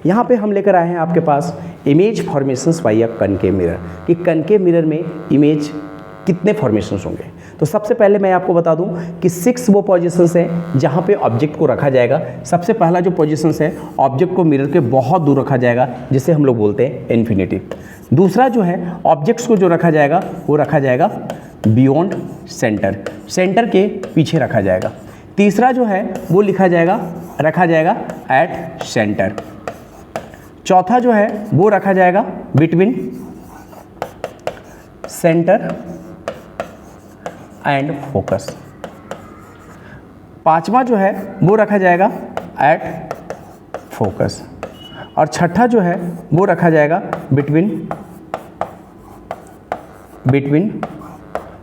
यहाँ पे हम लेकर आए हैं आपके पास इमेज फॉर्मेशंस बाय अ कनकेव मिरर, कि कनकेव मिरर में इमेज कितने फॉर्मेशंस होंगे। तो सबसे पहले मैं आपको बता दूं कि 6 वो पोजीशंस हैं जहाँ पे ऑब्जेक्ट को रखा जाएगा। सबसे पहला जो पोजीशंस है, ऑब्जेक्ट को मिरर के बहुत दूर रखा जाएगा, जिसे हम लोग बोलते हैं इन्फिनिटी। दूसरा जो है, ऑब्जेक्ट्स को जो रखा जाएगा वो रखा जाएगा बियॉन्ड सेंटर, सेंटर के पीछे रखा जाएगा। तीसरा जो है वो रखा जाएगा एट सेंटर। चौथा जो है वो रखा जाएगा बिटवीन सेंटर एंड फोकस। पांचवा जो है वो रखा जाएगा एट फोकस। और छठा जो है वो रखा जाएगा बिटवीन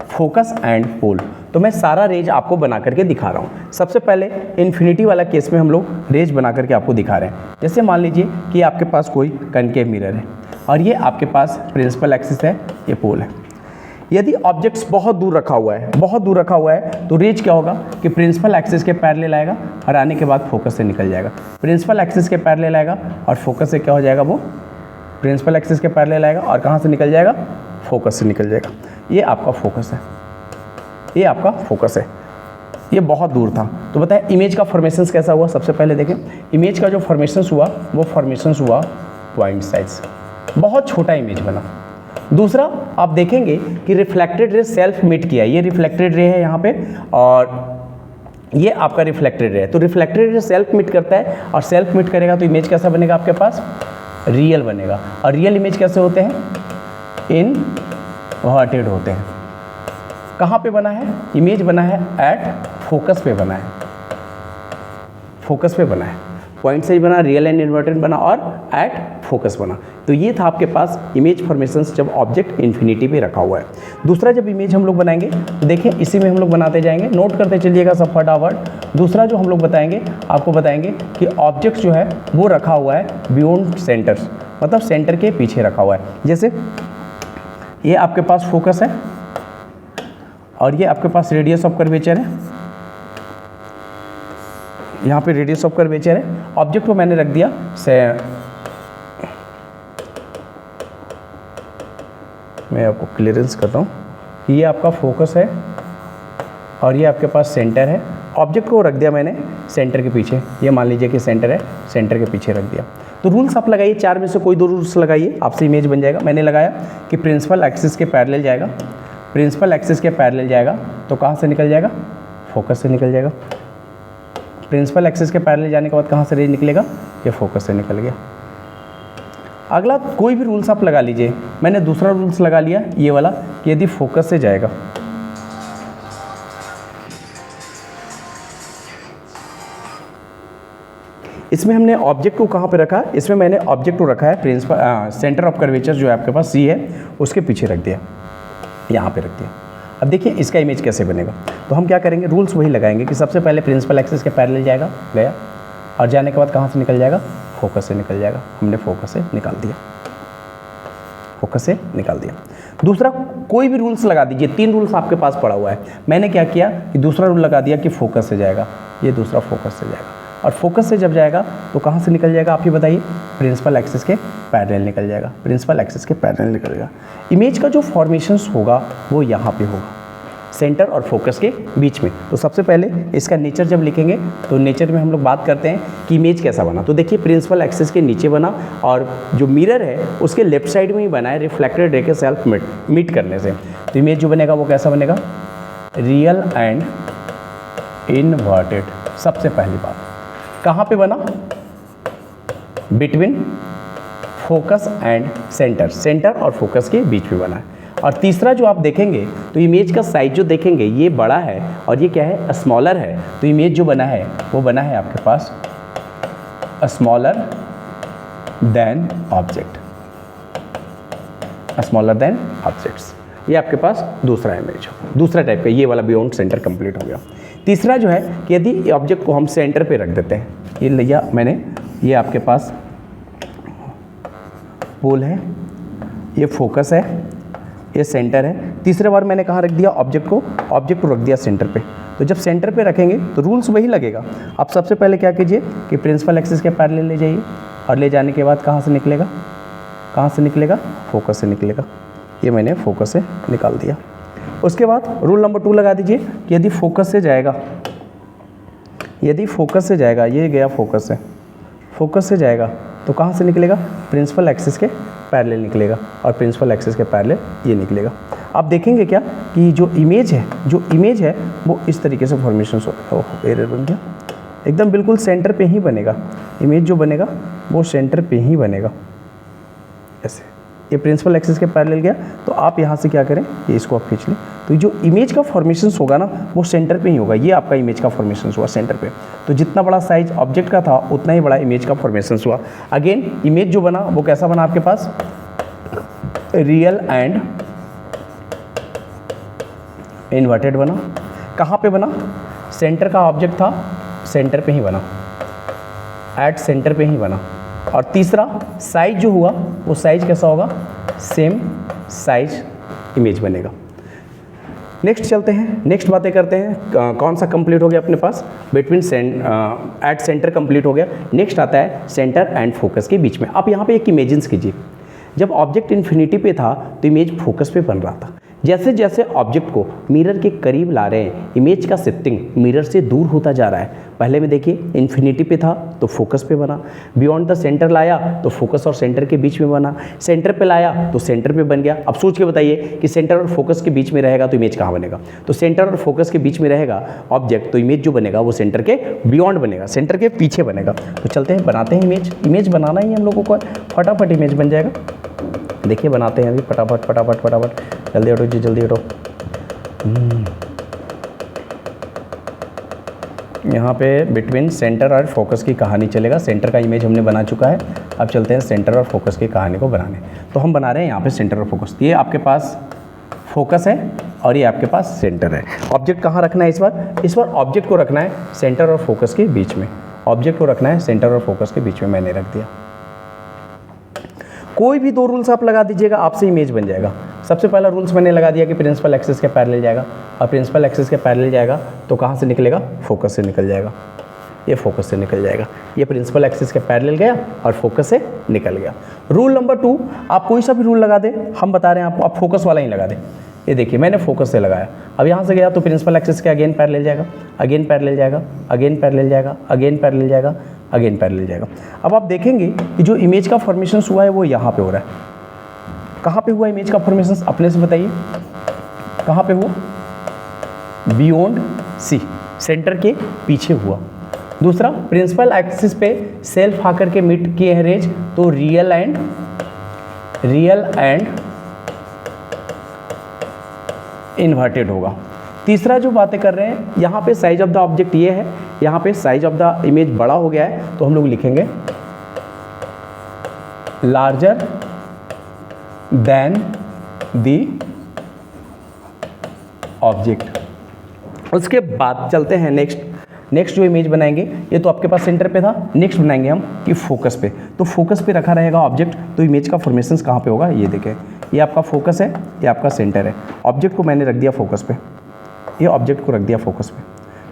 फोकस एंड पोल। तो मैं सारा रेंज आपको बना करके दिखा रहा हूँ। सबसे पहले इन्फिनिटी वाला केस में हम लोग रेंज बना करके आपको दिखा रहे हैं। जैसे मान लीजिए कि आपके पास कोई कनकेव मिरर है और ये आपके पास प्रिंसिपल एक्सिस है, ये पोल है। यदि ऑब्जेक्ट्स बहुत दूर रखा हुआ है तो रेंज क्या होगा कि प्रिंसिपल एक्सिस के पैरेलल आएगा और आने के बाद फोकस से निकल जाएगा। प्रिंसिपल एक्सिस के पैरेलल आएगा और फोकस से क्या हो जाएगा, वो प्रिंसिपल एक्सिस के पैरेलल आएगा और कहाँ से निकल जाएगा, फोकस से निकल जाएगा। ये आपका फोकस है, ये बहुत दूर था। तो बताएं इमेज का फॉर्मेशंस कैसा हुआ। सबसे पहले देखें, इमेज का जो फॉर्मेशंस हुआ वो फॉर्मेशंस हुआ पॉइंट साइज, बहुत छोटा इमेज बना। दूसरा आप देखेंगे कि रिफ्लेक्टेड रे सेल्फ मिट किया, ये रिफ्लेक्टेड रे है यहाँ पे और ये आपका रिफ्लेक्टेड रे है। तो रिफ्लेक्टेड रे सेल्फ मिट करता है और सेल्फ मिट करेगा तो इमेज कैसा बनेगा आपके पास, रियल बनेगा। और रियल इमेज कैसे होते हैं, इनवर्टेड होते हैं। कहाँ पे बना है, इमेज बना है एट फोकस पे बना है, पॉइंट साइज बना, रियल एंड इन्वर्टेड बना और एट फोकस बना। तो ये था आपके पास इमेज फॉर्मेशंस जब ऑब्जेक्ट इन्फिनिटी पे रखा हुआ है। दूसरा जब इमेज हम लोग बनाएंगे तो देखें इसी में हम लोग बनाते जाएंगे, नोट करते चलिएगा सब फटाफट। दूसरा जो हम लोग आपको बताएंगे कि ऑब्जेक्ट जो है वो रखा हुआ है बियॉन्ड सेंटर्स, मतलब सेंटर के पीछे रखा हुआ है। जैसे ये आपके पास फोकस है और ये आपके पास रेडियस ऑफ कर्वेचर है, यहाँ पे रेडियस ऑफ कर्वेचर है। ऑब्जेक्ट को मैंने रख दिया मैं आपको क्लियरेंस करता हूँ कि ये आपका फोकस है और ये आपके पास सेंटर है। ऑब्जेक्ट को रख दिया मैंने सेंटर के पीछे, ये मान लीजिए कि सेंटर है, सेंटर के पीछे रख दिया। तो रूल्स आप लगाइए, 4 में से कोई 2 रूल्स लगाइए, आपसे इमेज बन जाएगा। मैंने लगाया कि प्रिंसिपल एक्सिस के पैरेलल जाएगा, प्रिंसिपल एक्सिस के पैरेलल जाएगा तो कहाँ से निकल जाएगा, फोकस से निकल जाएगा। प्रिंसिपल एक्सिस के पैरेलल जाने के बाद कहाँ से रेंज निकलेगा, ये फोकस से निकल गया। अगला कोई भी रूल्स आप लगा लीजिए। मैंने दूसरा रूल्स लगा लिया ये वाला कि यदि फोकस से जाएगा, इसमें हमने ऑब्जेक्ट को कहाँ पे रखा, इसमें मैंने ऑब्जेक्ट को रखा है प्रिंसिपल सेंटर ऑफ कर्वेचर जो है आपके पास सी है उसके पीछे रख दिया, यहाँ पे रख दिया। अब देखिए इसका इमेज कैसे बनेगा। तो हम क्या करेंगे, रूल्स वही लगाएंगे कि सबसे पहले प्रिंसिपल एक्सिस के पैरेलल जाएगा, गया, और जाने के बाद कहाँ से निकल जाएगा, फोकस से निकल जाएगा। हमने फोकस से निकाल दिया, दूसरा कोई भी रूल्स लगा दीजिए। 3 रूल्स आपके पास पड़ा हुआ है। मैंने क्या किया कि दूसरा रूल लगा दिया कि फोकस से जाएगा, ये दूसरा फोकस से जाएगा। और फोकस से जब जाएगा तो कहाँ से निकल जाएगा आप ही बताइए, प्रिंसिपल एक्सिस के पैरेलल निकल जाएगा, प्रिंसिपल एक्सिस के पैरेलल निकलेगा। इमेज का जो फॉर्मेशंस होगा वो यहाँ पे होगा, सेंटर और फोकस के बीच में। तो सबसे पहले इसका नेचर जब लिखेंगे तो नेचर में हम लोग बात करते हैं कि इमेज कैसा बना। तो देखिए प्रिंसिपल एक्सिस के नीचे बना और जो मिरर है उसके लेफ्ट साइड में ही बना है, रिफ्लेक्टेड रे के सेल्फ मीट करने से। तो इमेज जो बनेगा वो कैसा बनेगा, रियल एंड इनवर्टेड। सबसे पहली बात कहाँ पे बना, between focus and centre, centre और फोकस के बीच में बना है। और तीसरा जो आप देखेंगे तो इमेज का साइज जो देखेंगे ये बड़ा है और ये क्या है, स्मॉलर है। तो इमेज जो बना है वो बना है आपके पास smaller than object, smaller than objects. ये आपके पास दूसरा इमेज हो, दूसरा टाइप का, ये वाला बियॉन्ड सेंटर कंप्लीट हो गया। तीसरा जो है कि यदि ऑब्जेक्ट को हम सेंटर पे रख देते हैं, ये लिया मैंने, ये आपके पास पोल है, ये फोकस है, ये सेंटर है। तीसरे बार मैंने कहाँ रख दिया, ऑब्जेक्ट को रख दिया सेंटर पे। तो जब सेंटर पे रखेंगे तो रूल्स वही लगेगा। आप सबसे पहले क्या कीजिए कि प्रिंसिपल एक्सिस के पैरेलल ले जाइए और ले जाने के बाद कहाँ से निकलेगा, कहाँ से निकलेगा, फोकस से निकलेगा। ये मैंने फोकस से निकाल दिया। उसके बाद रूल नंबर 2 लगा दीजिए कि यदि फोकस से जाएगा, यदि फोकस से जाएगा, ये गया फोकस से, फोकस से जाएगा तो कहाँ से निकलेगा, प्रिंसिपल एक्सिस के पैरेलल निकलेगा, और प्रिंसिपल एक्सिस के पैरेलल ये निकलेगा। आप देखेंगे क्या कि जो इमेज है, जो इमेज है वो इस तरीके से फॉर्मेशन हो, एरर बन गया, एकदम बिल्कुल सेंटर पे ही बनेगा। इमेज जो बनेगा वो सेंटर पे ही बनेगा ऐसे। ये प्रिंसिपल एक्सिस के पैरेलल गया, तो आप यहाँ से क्या करें, ये इसको आप खींच लें, तो जो इमेज का फॉर्मेशन होगा ना वो सेंटर पे ही होगा। ये आपका इमेज का फॉर्मेशन हुआ सेंटर पे, तो जितना बड़ा साइज ऑब्जेक्ट का था उतना ही बड़ा इमेज का फॉर्मेशन हुआ। अगेन इमेज जो बना वो कैसा बना आपके पास, रियल एंड इन्वर्टेड बना। कहाँ पे बना, सेंटर का ऑब्जेक्ट था, सेंटर पे ही बना, एट सेंटर पे ही बना। और तीसरा साइज जो हुआ वो साइज कैसा होगा, सेम साइज इमेज बनेगा। नेक्स्ट चलते हैं, नेक्स्ट बातें करते हैं। कौन सा कंप्लीट हो गया अपने पास, बिटवीन एट सेंटर कंप्लीट हो गया। नेक्स्ट आता है सेंटर एंड फोकस के बीच में। आप यहाँ पे एक इमेजिन्स कीजिए, जब ऑब्जेक्ट इन्फिनिटी पे था तो इमेज फोकस पे बन रहा था। जैसे जैसे ऑब्जेक्ट को मिरर के करीब ला रहे हैं, इमेज का शिफ्टिंग मिरर से दूर होता जा रहा है। पहले में देखिए इन्फिनिटी पे था तो फोकस पे बना, बियॉन्ड द सेंटर लाया तो फोकस और सेंटर के बीच में बना, सेंटर पे लाया तो सेंटर पे बन गया। अब सोच के बताइए कि सेंटर और फोकस के बीच में रहेगा तो इमेज कहाँ बनेगा, तो सेंटर और फोकस के बीच में रहेगा ऑब्जेक्ट, तो इमेज जो बनेगा वो सेंटर के बियॉन्ड बनेगा, सेंटर के पीछे बनेगा। तो चलते हैं बनाते हैं इमेज। इमेज बनाना ही हम लोगों को, फटाफट इमेज बन जाएगा। देखिए बनाते हैं अभी, फटाफट फटाफट फटाफट, जल्दी हटो जी, जल्दी हटो। यहाँ पे बिटवीन सेंटर और फोकस की कहानी चलेगा। सेंटर का इमेज हमने बना चुका है, अब चलते हैं सेंटर और फोकस की कहानी को बनाने। तो हम बना रहे हैं यहाँ पे सेंटर और फोकस। ये आपके पास फोकस है और ये आपके पास सेंटर है। ऑब्जेक्ट कहाँ रखना है इस बार, इस बार ऑब्जेक्ट को रखना है सेंटर और फोकस के बीच में। ऑब्जेक्ट को रखना है सेंटर और फोकस के बीच में, मैंने रख दिया। कोई भी 2 रूल्स आप लगा दीजिएगा, आपसे इमेज बन जाएगा। सबसे पहला रूल्स मैंने लगा दिया कि प्रिंसिपल एक्सिस के पैरेलल जाएगा, और प्रिंसिपल एक्सिस के पैरेलल जाएगा तो कहाँ से निकलेगा, फोकस से निकल जाएगा। ये फोकस से निकल जाएगा, ये प्रिंसिपल एक्सिस के पैरेलल गया और फोकस से निकल गया। रूल नंबर 2, आप कोई सा भी रूल लगा दें, हम बता रहे हैं आपको, आप फोकस वाला ही लगा दें। ये देखिए मैंने फोकस से लगाया, अब यहाँ से गया तो प्रिंसिपल एक्सिस के अगेन पैरेलल जाएगा, अगेन पैरेलल जाएगा, अगेन पैरेलल जाएगा, अगेन पैरेलल जाएगा, अगेन पैरेलल जाएगा। अब आप देखेंगे कि जो इमेज का फॉर्मेशन हुआ है वो यहाँ पे हो रहा है। कहाँ पे हुआ इमेज का फॉर्मेशन, अपने से बताइए कहाँ पे हुआ, बियॉन्ड सी, सेंटर के पीछे हुआ। दूसरा प्रिंसिपल एक्सिस पे सेल्फ आकर के मीट किए हैं रेज, तो रियल एंड इन्वर्टेड होगा। तीसरा जो बातें कर रहे हैं, यहाँ पे साइज ऑफ द ऑब्जेक्ट ये है, यहाँ पे साइज ऑफ द इमेज बड़ा हो गया है, तो हम लोग लिखेंगे लार्जर देन द ऑब्जेक्ट। उसके बाद चलते हैं नेक्स्ट जो इमेज बनाएंगे, ये तो आपके पास सेंटर पे था, नेक्स्ट बनाएंगे हम कि फोकस पे। तो फोकस पे रखा रहेगा ऑब्जेक्ट, तो इमेज का फॉर्मेशन कहाँ पे होगा, ये देखें, ये आपका फोकस है, ये आपका सेंटर है। ऑब्जेक्ट को मैंने रख दिया फोकस पे, ये ऑब्जेक्ट को रख दिया फोकस पे।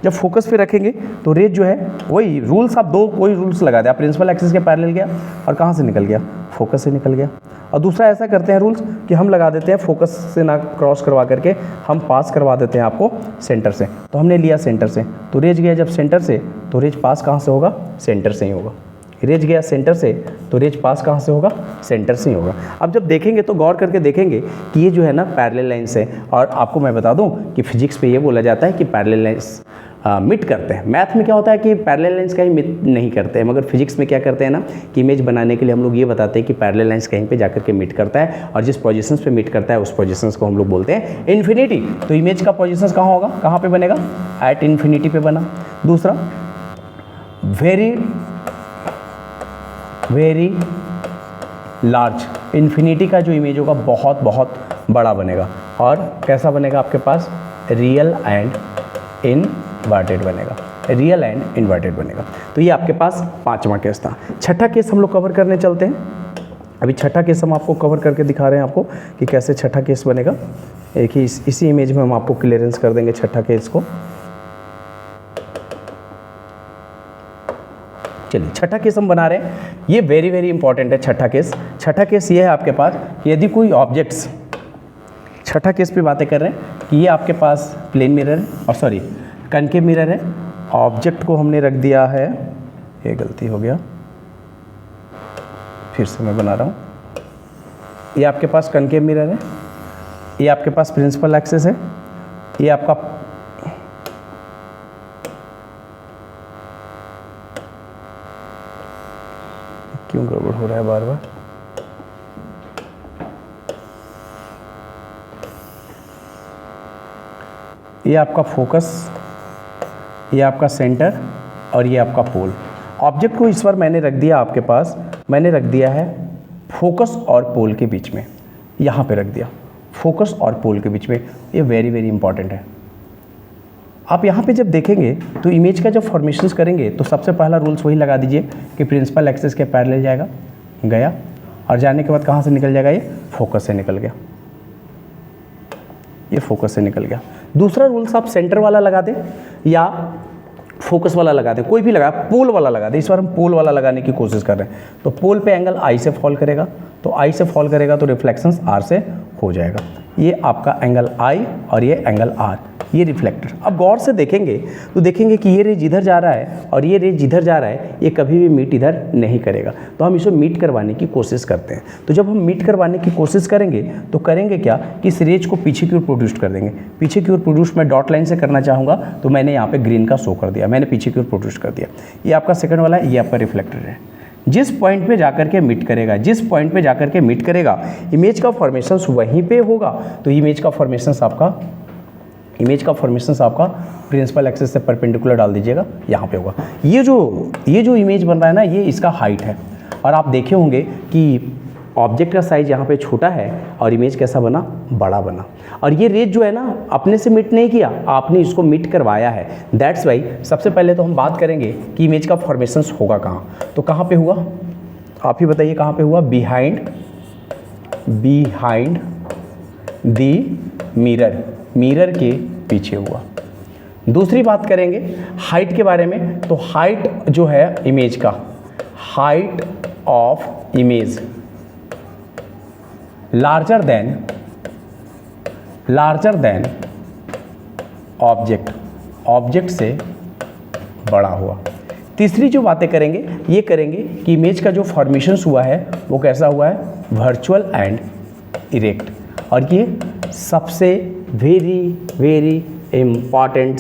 जब फोकस पे रखेंगे तो रेज जो है वही रूल्स, आप कोई रूल्स लगा दिया, प्रिंसिपल एक्सिस के पैरेलल गया और कहाँ से निकल गया, फोकस से निकल गया। और दूसरा ऐसा करते हैं रूल्स कि हम लगा देते हैं फोकस से ना क्रॉस करवा करके हम पास करवा देते हैं आपको सेंटर से। तो हमने लिया सेंटर से, तो रेज गया जब सेंटर से, तो रेज पास कहाँ से होगा, सेंटर से ही होगा। रेज गया सेंटर से, तो रेज पास कहाँ से होगा, सेंटर से ही होगा। अब जब देखेंगे तो गौर करके देखेंगे कि ये जो है ना पैरेलल लाइन्स है। और आपको मैं बता दूं कि फिजिक्स पे ये बोला जाता है कि पैरेलल लाइन्स मिट करते हैं। मैथ में क्या होता है कि पैरेलल लाइन्स कहीं मिट नहीं करते हैं, मगर फिजिक्स में क्या करते हैं ना कि इमेज बनाने के लिए हम लोग ये बताते हैं कि पैरेलल लाइन्स कहीं पे जाकर के मिट करता है, और जिस पोजीशंस पे मिट करता है उस पोजीशंस को हम लोग बोलते हैं इन्फिनिटी। तो इमेज का पोजीशंस कहाँ होगा, कहाँ पे बनेगा, एट इन्फिनिटी पे बना। दूसरा वेरी लार्ज, इन्फिनिटी का जो इमेज होगा बहुत बहुत बड़ा बनेगा, और कैसा बनेगा आपके पास, रियल एंड इनवर्टेड बनेगा, रियल एंड इनवर्टेड बनेगा। तो ये आपके पास 5वां केस था। छठा केस हम लोग कवर करने चलते हैं। अभी छठा केस हम आपको कवर करके दिखा रहे हैं आपको कि कैसे छठा केस बनेगा। एक ही इसी इमेज में हम आपको क्लियरेंस कर देंगे छठा केस को। चलिए छठा केस हम बना रहे हैं, ये वेरी वेरी इंपॉर्टेंट है छठा केस। छठा केस ये है आपके पास कि यदि कोई ऑब्जेक्ट्स, छठा केस पे बातें कर रहे हैं कि ये आपके पास प्लेन मिरर है और सॉरी कनकेव मिरर है, ऑब्जेक्ट को हमने रख दिया है, ये गलती हो गया, फिर से मैं बना रहा हूँ, ये आपके पास कनकेव मिरर है, ये आपके पास प्रिंसिपल एक्सिस है, ये आपका क्यों गड़बड़ हो रहा है बार बार, ये आपका फोकस, ये आपका सेंटर और ये आपका पोल। ऑब्जेक्ट को इस बार मैंने रख दिया आपके पास, मैंने रख दिया है फोकस और पोल के बीच में, यहाँ पे रख दिया फोकस और पोल के बीच में। ये वेरी वेरी इंपॉर्टेंट है। आप यहाँ पे जब देखेंगे तो इमेज का जब फॉर्मेशंस करेंगे तो सबसे पहला रूल्स वही लगा दीजिए कि प्रिंसिपल एक्सिस के पैरेलल जाएगा, गया, और जाने के बाद कहाँ से निकल जाएगा, ये फोकस से निकल गया, ये फोकस से निकल गया। दूसरा रूल्स आप सेंटर वाला लगा दें या फोकस वाला लगा दें, कोई भी लगा, पोल वाला लगा दें। इस बार हम पोल वाला लगाने की कोशिश कर रहे हैं। तो पोल पे एंगल आई से फॉल करेगा, तो आई से फॉल करेगा तो रिफ्लेक्शंस आर से हो जाएगा। ये आपका एंगल आई और ये एंगल आर, ये रिफ्लेक्टर। अब गौर से देखेंगे तो देखेंगे कि ये रे जिधर जा रहा है और ये रे जिधर जा रहा है, ये कभी भी मीट इधर नहीं करेगा। तो हम इसे मीट करवाने की कोशिश करते हैं। तो जब हम मीट करवाने की कोशिश करेंगे तो करेंगे क्या कि इस रेज को पीछे की ओर प्रोड्यूस कर देंगे। पीछे की ओर प्रोड्यूस मैं डॉट लाइन से करना चाहूँगा तो मैंने यहाँ पे ग्रीन का शो कर दिया, मैंने पीछे की ओर प्रोड्यूस कर दिया। ये आपका सेकंड वाला है, ये आपका रिफ्लेक्टर है। जिस पॉइंट पे जाकर के मीट करेगा, जिस पॉइंट पे जाकर के मीट करेगा, इमेज का फॉर्मेशंस वहीं पे होगा। तो इमेज का फॉर्मेशंस आपका प्रिंसिपल एक्सिस से परपेंडिकुलर डाल दीजिएगा, यहाँ पे होगा। ये जो इमेज बन रहा है ना, ये इसका हाइट है। और आप देखे होंगे कि ऑब्जेक्ट का साइज यहाँ पे छोटा है और इमेज कैसा बना, बड़ा बना। और ये रेज जो है ना, अपने से मीट नहीं किया, आपने इसको मीट करवाया है। दैट्स वाई सबसे पहले तो हम बात करेंगे कि इमेज का फॉर्मेशंस होगा कहाँ। तो कहाँ पे हुआ, आप ही बताइए कहाँ पे हुआ, बिहाइंड दी मिरर के पीछे हुआ। दूसरी बात करेंगे हाइट के बारे में। तो हाइट जो है इमेज का, height of image larger than object से बड़ा हुआ। तीसरी जो बातें करेंगे ये करेंगे कि इमेज का जो फॉर्मेशंस हुआ है वो कैसा हुआ है, वर्चुअल एंड इरेक्ट। और ये सबसे very very important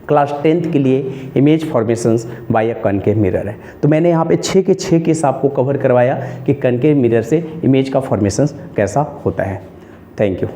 class 10th के लिए इमेज फॉर्मेशंस बाय अ कनकेव मिरर है। तो मैंने यहाँ पे 6 के 6 केस आपको कवर करवाया कि कनकेव मिरर से इमेज का फॉर्मेशंस कैसा होता है। Thank you.